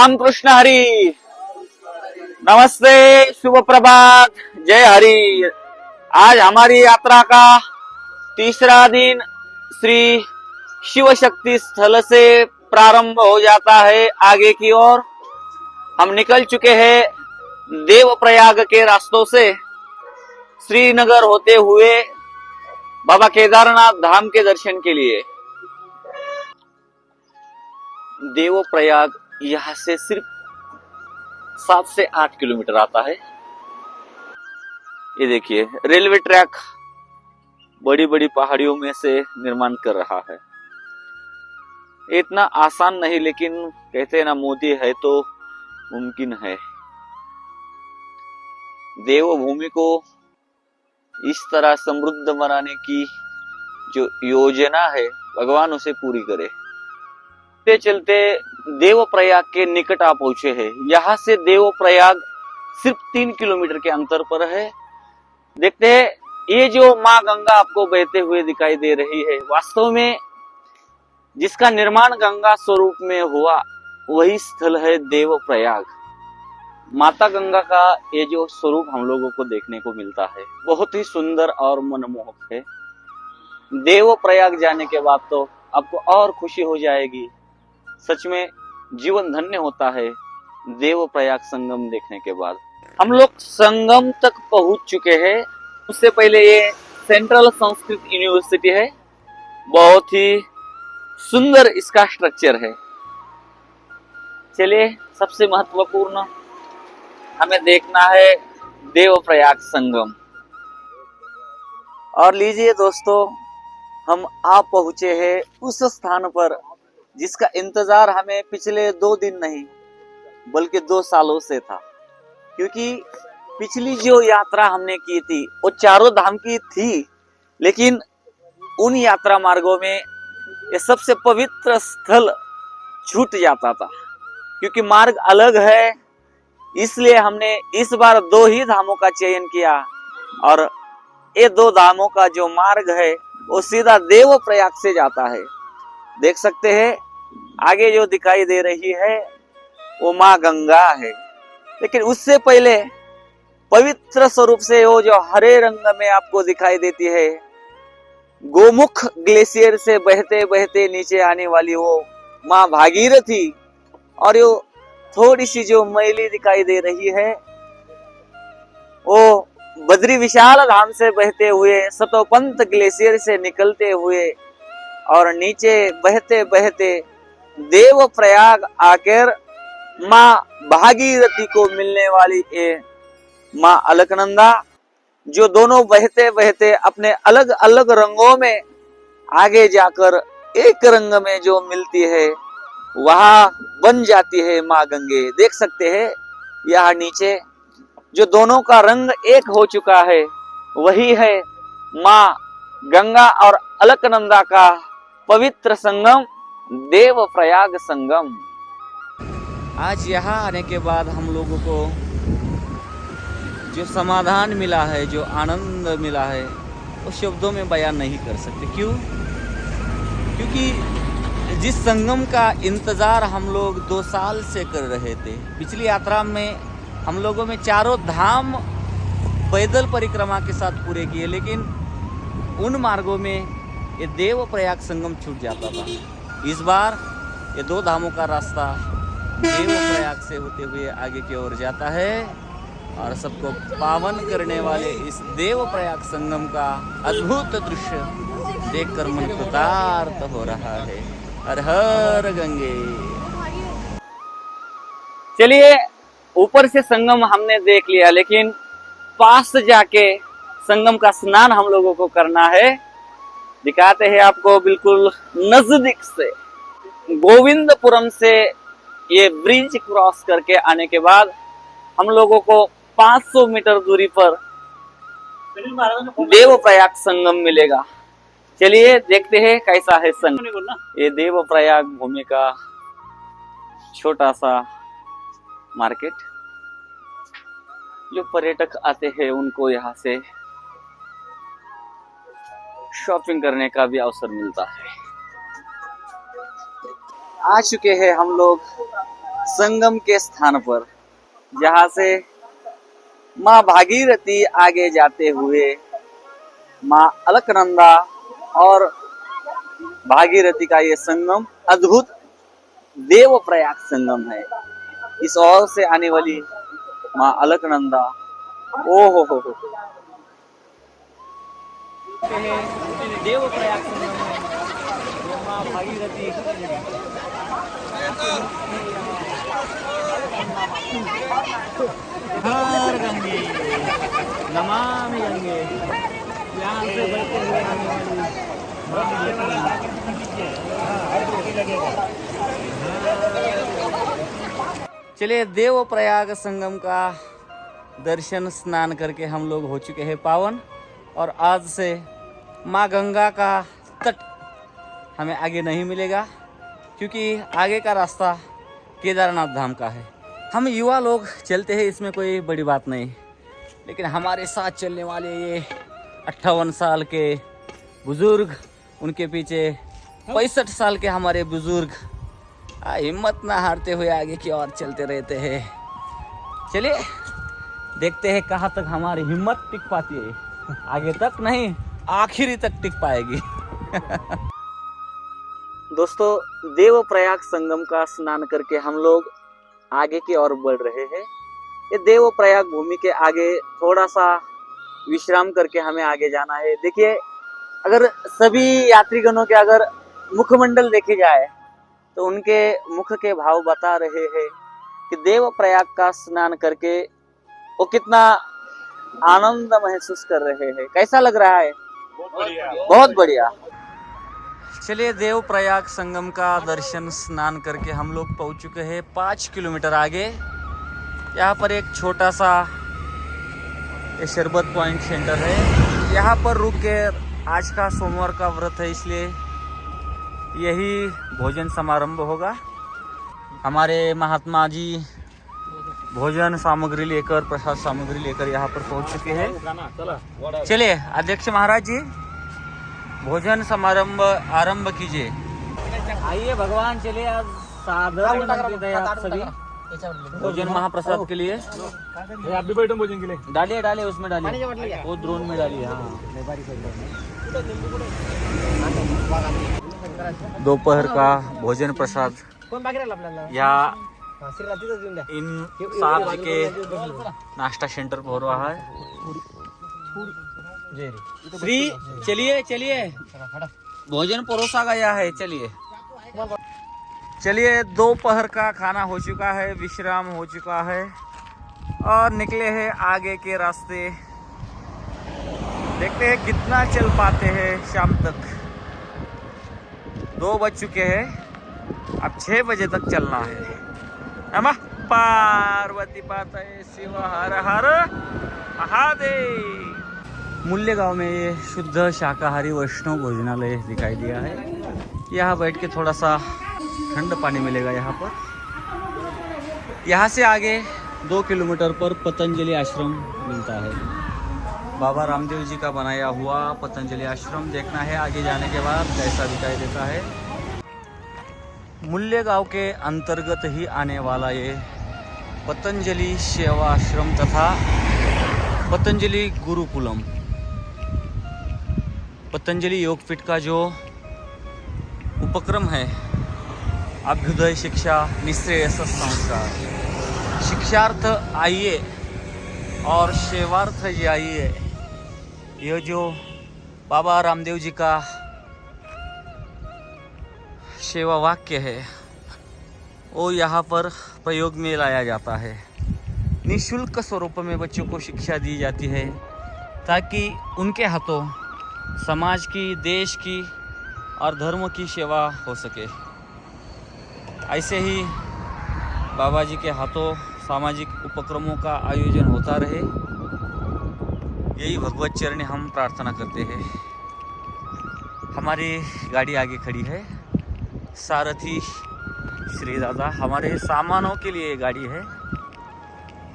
राम कृष्ण हरी। नमस्ते, शुभ प्रभात, जय हरि। आज हमारी यात्रा का तीसरा दिन श्री शिव शक्ति स्थल से प्रारंभ हो जाता है। आगे की ओर हम निकल चुके हैं देवप्रयाग के रास्तों से श्रीनगर होते हुए बाबा केदारनाथ धाम के दर्शन के लिए। देवप्रयाग यहाँ से सिर्फ 7 से 8 किलोमीटर आता है। ये देखिए, रेलवे ट्रैक बड़ी बड़ी पहाड़ियों में से निर्माण कर रहा है। इतना आसान नहीं, लेकिन कहते हैं ना, मोदी है तो मुमकिन है। देवभूमि को इस तरह समृद्ध बनाने की जो योजना है, भगवान उसे पूरी करे। चलते चलते देवप्रयाग के निकट आ पहुंचे हैं। यहाँ से देवप्रयाग सिर्फ 3 किलोमीटर के अंतर पर है। देखते हैं, ये जो माँ गंगा आपको बहते हुए दिखाई दे रही है, वास्तव में जिसका निर्माण गंगा स्वरूप में हुआ वही स्थल है देवप्रयाग। माता गंगा का ये जो स्वरूप हम लोगों को देखने को मिलता है, बहुत ही सुंदर और मनमोहक है। देवप्रयाग जाने के बाद तो आपको और खुशी हो जाएगी। सच में जीवन धन्य होता है देवप्रयाग संगम देखने के बाद। हम लोग संगम तक पहुंच चुके हैं। उससे पहले ये सेंट्रल संस्कृत यूनिवर्सिटी है। बहुत ही सुंदर इसका स्ट्रक्चर है। चलिए, सबसे महत्वपूर्ण हमें देखना है देवप्रयाग संगम। और लीजिए दोस्तों, हम आ पहुंचे हैं उस स्थान पर जिसका इंतजार हमें पिछले 2 दिन नहीं बल्कि 2 सालों से था। क्योंकि पिछली जो यात्रा हमने की थी वो चारों धाम की थी, लेकिन उन यात्रा मार्गों में ये सबसे पवित्र स्थल छूट जाता था। क्योंकि मार्ग अलग है, इसलिए हमने इस बार 2 ही धामों का चयन किया। और ये 2 धामों का जो मार्ग है वो सीधा देवप्रयाग से जाता है। देख सकते हैं, आगे जो दिखाई दे रही है वो माँ गंगा है। लेकिन उससे पहले पवित्र स्वरूप से वो जो हरे रंग में आपको दिखाई देती है, गोमुख ग्लेशियर से बहते बहते नीचे आने वाली वो माँ भागीरथी। और यो थोड़ी सी जो मैली दिखाई दे रही है वो बद्री विशाल धाम से बहते हुए सतोपंत ग्लेशियर से निकलते हुए और नीचे बहते बहते देवप्रयाग आकर माँ भागीरथी को मिलने वाली ये माँ अलकनंदा, जो दोनों बहते बहते अपने अलग अलग रंगों में आगे जाकर एक रंग में जो मिलती है वहां बन जाती है माँ गंगे। देख सकते हैं, यहाँ नीचे जो दोनों का रंग एक हो चुका है वही है माँ गंगा और अलकनंदा का पवित्र संगम देवप्रयाग संगम। आज यहाँ आने के बाद हम लोगों को जो समाधान मिला है, जो आनंद मिला है, वो शब्दों में बयान नहीं कर सकते। क्यों? क्योंकि जिस संगम का इंतजार हम लोग 2 साल से कर रहे थे, पिछली यात्रा में हम लोगों में चारों धाम पैदल परिक्रमा के साथ पूरे किए, लेकिन उन मार्गों में ये देवप्रयाग संगम छूट जाता था। इस बार ये 2 धामों का रास्ता देवप्रयाग से होते हुए आगे की ओर जाता है और सबको पावन करने वाले इस देवप्रयाग संगम का अद्भुत दृश्य देखकर मन कृतार्थ हो रहा है। हर हर गंगे। चलिए, ऊपर से संगम हमने देख लिया, लेकिन पास जाके संगम का स्नान हम लोगों को करना है। दिखाते हैं आपको बिल्कुल नजदीक से। गोविंदपुरम से ये ब्रिज क्रॉस करके आने के बाद हम लोगों को 500 मीटर दूरी पर देवप्रयाग संगम मिलेगा। चलिए देखते हैं कैसा है संगम। ये देवप्रयाग भूमि का छोटा सा मार्केट, जो पर्यटक आते हैं उनको यहाँ से शॉपिंग करने का भी अवसर मिलता है। आ चुके हैं हम लोग संगम के स्थान पर, जहाँ से माँ भागीरथी आगे जाते हुए माँ अलकनंदा और भागीरथी का ये संगम अद्भुत देवप्रयाग संगम है। इस ओर से आने वाली माँ अलकनंदा, ओ हो, देवप्रयाग संगम है, माँ भागीरथी हर गंगे नमामि गंगे, यहाँ से बढ़ते हुए आने वाली। चलिए, देवप्रयाग संगम का दर्शन स्नान करके हम लोग हो चुके हैं पावन, और आज से माँ गंगा का तट हमें आगे नहीं मिलेगा, क्योंकि आगे का रास्ता केदारनाथ धाम का है। हम युवा लोग चलते हैं, इसमें कोई बड़ी बात नहीं, लेकिन हमारे साथ चलने वाले ये 58 साल के बुजुर्ग, उनके पीछे 65 साल के हमारे बुजुर्ग हिम्मत ना हारते हुए आगे की ओर चलते रहते हैं। चलिए देखते हैं कहाँ तक हमारी हिम्मत टिक पाती है। आगे तक नहीं, आखिरी तक टिक पाएगी। दोस्तों, देवप्रयाग संगम का स्नान करके हम लोग आगे की ओर बढ़ रहे हैं। ये देवप्रयाग भूमि के आगे थोड़ा सा विश्राम करके हमें आगे जाना है। देखिए, अगर सभी यात्रीगणों के अगर मुखमंडल देखे जाए तो उनके मुख के भाव बता रहे हैं कि देवप्रयाग का स्नान करके वो कितना आनंद महसूस कर रहे हैं। कैसा लग रहा है? बहुत बढ़िया। चलिए, देवप्रयाग संगम का दर्शन स्नान करके हम लोग पहुंच चुके हैं 5 किलोमीटर आगे। यहाँ पर एक छोटा सा ये शरबत पॉइंट सेंटर है, यहाँ पर रुक के, आज का सोमवार का व्रत है इसलिए यही भोजन समारंभ होगा। हमारे महात्मा जी भोजन सामग्री लेकर, प्रसाद सामग्री लेकर यहाँ पर पहुँच चुके हैं। चलिए अध्यक्ष महाराज जी, भोजन समारंभ आरंभ कीजिए। आइए भगवान, चलिए आज साधारण आप सभी भोजन महाप्रसाद के लिए। आप भी बैठो भोजन के लिए। डालिए उसमें डालिए, वो द्रोण में डालिए। हाँ, दोपहर का भोजन प्रसाद यहाँ इन साहब जी के नाश्ता सेंटर पर हो रहा है। श्री चलिए भोजन परोसा गया है। चलिए दोपहर का खाना हो चुका है, विश्राम हो चुका है और निकले हैं आगे के रास्ते। देखते हैं कितना चल पाते हैं शाम तक। 2 बज चुके हैं, अब 6 बजे तक चलना है। नमः पार्वती पातये शिव हर हर महादेव। मूल्य गांव में ये शुद्ध शाकाहारी वैष्णव भोजनालय दिखाई दिया है। यहाँ बैठ के थोड़ा सा ठंड पानी मिलेगा यहाँ पर। यहाँ से आगे 2 किलोमीटर पर पतंजलि आश्रम मिलता है। बाबा रामदेव जी का बनाया हुआ पतंजलि आश्रम देखना है आगे जाने के बाद कैसा दिखाई देता है। मूल्य गांव के अंतर्गत ही आने वाला ये पतंजलि सेवा आश्रम तथा पतंजलि गुरुकुलम, पतंजलि योगपीठ का जो उपक्रम है, अभ्युदय शिक्षा निश्रेयस संस्कार, शिक्षार्थ आइए और सेवार्थ जाइए, यह जो बाबा रामदेव जी का सेवा वाक्य है वो यहाँ पर प्रयोग में लाया जाता है। निःशुल्क स्वरूप में बच्चों को शिक्षा दी जाती है ताकि उनके हाथों समाज की, देश की और धर्म की सेवा हो सके। ऐसे ही बाबा जी के हाथों सामाजिक उपक्रमों का आयोजन होता रहे, यही भगवत चरण हम प्रार्थना करते हैं। हमारी गाड़ी आगे खड़ी है, सारथी श्री दादा हमारे सामानों के लिए गाड़ी है,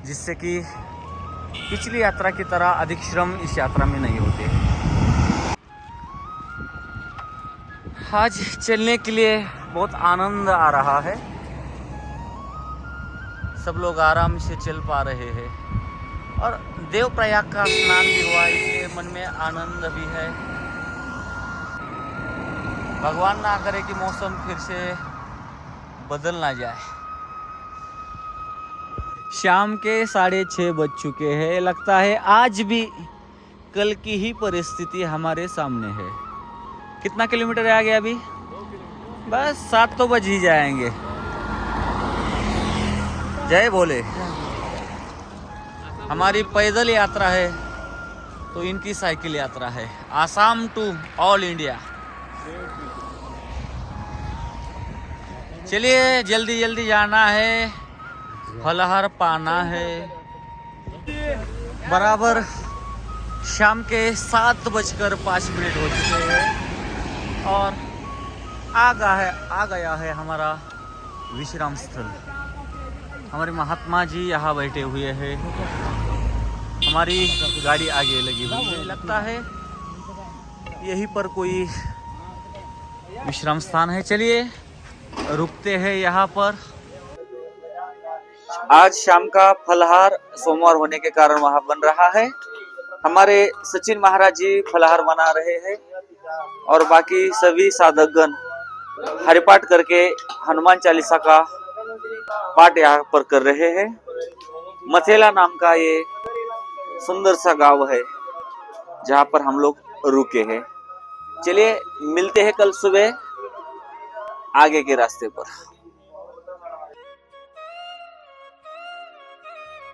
जिससे कि पिछली यात्रा की तरह अधिक श्रम इस यात्रा में नहीं होते। आज चलने के लिए बहुत आनंद आ रहा है। सब लोग आराम से चल पा रहे हैं और देवप्रयाग का स्नान भी हुआ, इसलिए मन में आनंद भी है। भगवान ना करे कि मौसम फिर से बदल ना जाए। शाम के 6:30 बज चुके हैं। लगता है आज भी कल की ही परिस्थिति हमारे सामने है। कितना किलोमीटर है आगे अभी? बस 7 तो बज ही जाएंगे। जय भोले। हमारी पैदल यात्रा है तो इनकी साइकिल यात्रा है। Assam to all India. चलिए जल्दी जल्दी जाना है, फलहार पाना है। बराबर शाम के 7:05 हो चुके हैं और आ गया है हमारा विश्राम स्थल। हमारे महात्मा जी यहाँ बैठे हुए हैं, हमारी गाड़ी आगे लगी हुई है। लगता है यहीं पर कोई विश्राम स्थान है। चलिए रुकते हैं यहाँ पर। आज शाम का फलहार सोमवार होने के कारण वहाँ बन रहा है। हमारे सचिन महाराज जी फलहार बना रहे हैं और बाकी सभी साधकगण हरिपाठ करके हनुमान चालीसा का पाठ यहाँ पर कर रहे हैं। मथेला नाम का ये सुंदर सा गांव है जहाँ पर हम लोग रुके हैं। चलिए मिलते हैं कल सुबह आगे के रास्ते पर।